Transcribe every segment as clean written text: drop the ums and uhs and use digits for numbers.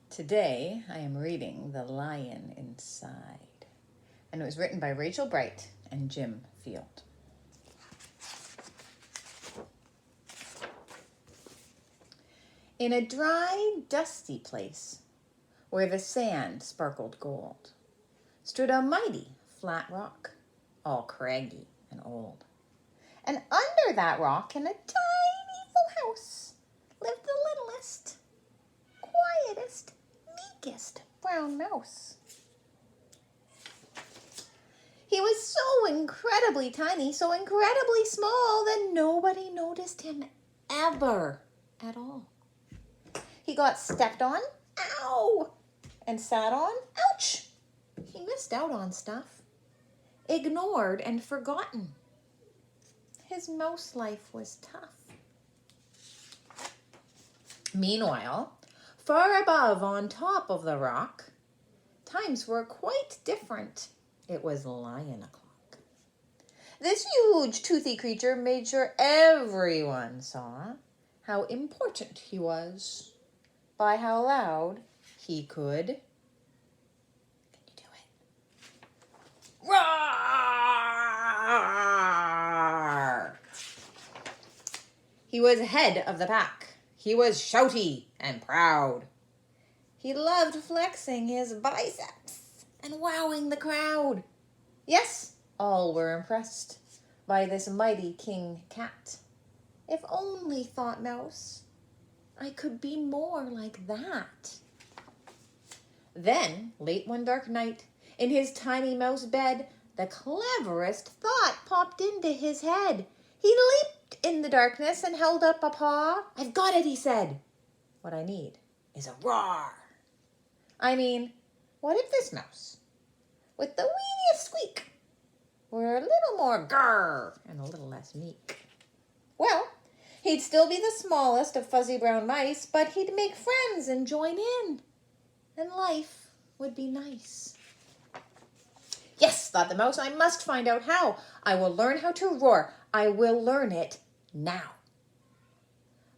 Today, I am reading The Lion Inside, and it was written by Rachel Bright and Jim Field. In a dry, dusty place, where the sand sparkled gold, stood a mighty flat rock, all craggy and old. And under that rock, in a tiny little house, lived the littlest, quietest, meekest brown mouse. He was so incredibly tiny, so incredibly small, that nobody noticed him ever at all. He got stepped on, ow, and sat on, ouch. He missed out on stuff, ignored and forgotten. His mouse life was tough. Meanwhile, far above on top of the rock, times were quite different. It was lion o'clock. This huge, toothy creature made sure everyone saw how important he was by how loud he could. Can you do it? Roar! He was head of the pack. He was shouty and proud. He loved flexing his biceps and wowing the crowd. Yes, all were impressed by this mighty king cat. If only, thought Mouse, I could be more like that. Then, late one dark night, in his tiny mouse bed, the cleverest thought popped into his head. He leaped in the darkness and held up a paw. I've got it, he said. What I need is a roar. I mean, what if this mouse, with the weeniest squeak, were a little more grrr and a little less meek? Well, he'd still be the smallest of fuzzy brown mice, but he'd make friends and join in, and life would be nice. Yes, thought the mouse, I must find out how. I will learn how to roar. I will learn it now.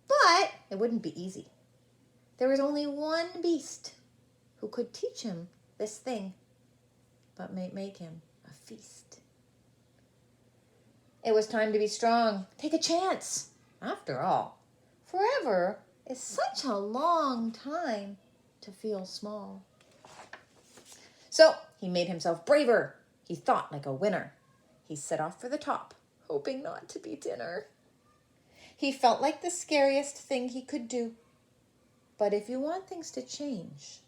But it wouldn't be easy. There was only one beast who could teach him this thing, but may make him a feast. It was time to be strong. Take a chance. After all, forever is such a long time to feel small. So he made himself braver. He thought like a winner. He set off for the top, hoping not to be dinner. He felt like the scariest thing he could do. But if you want things to change,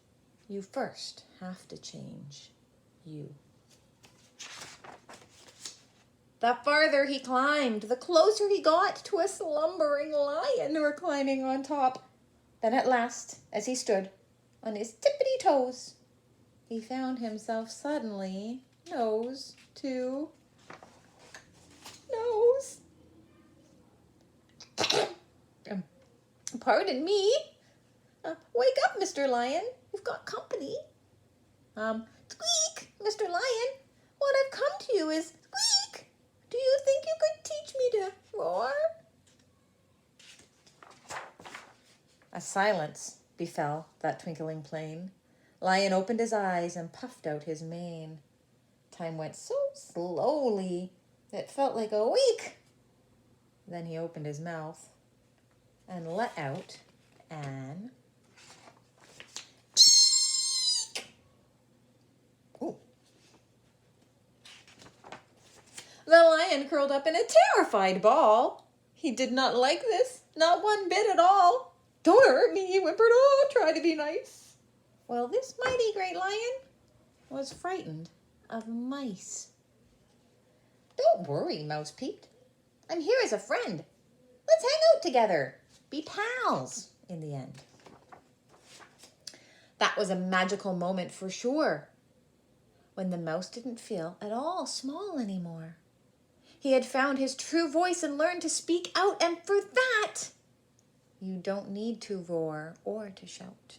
you first have to change you. The farther he climbed, the closer he got to a slumbering lion reclining on top. Then at last, as he stood on his tippity toes, he found himself suddenly nose to nose. Pardon me. Wake up, Mr. Lion. You've got company. Squeak, Mr. Lion. What I've come to you is squeak. Do you think you could teach me to roar? A silence befell that twinkling plain. Lion opened his eyes and puffed out his mane. Time went so slowly it felt like a week. Then he opened his mouth and let out an ooh. The lion curled up in a terrified ball. He did not like this, not one bit at all. Don't hurt me, he whimpered. Oh, try to be nice. Well, this mighty great lion was frightened of mice. Don't worry, Mouse peeped. I'm here as a friend. Let's hang out together. Be pals in the end. That was a magical moment for sure, when the mouse didn't feel at all small anymore. He had found his true voice and learned to speak out, and for that, you don't need to roar or to shout.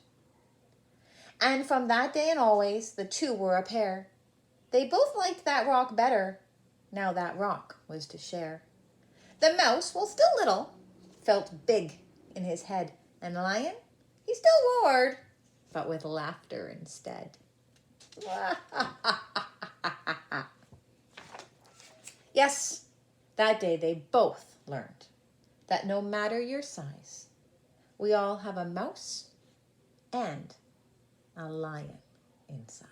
And from that day and always, the two were a pair. They both liked that rock better. Now that rock was to share. The mouse, while still little, felt big in his head, and the lion, he still roared, but with laughter instead. Yes, that day they both learned that no matter your size, we all have a mouse and a lion inside.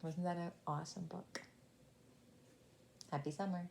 Wasn't that an awesome book? Happy summer.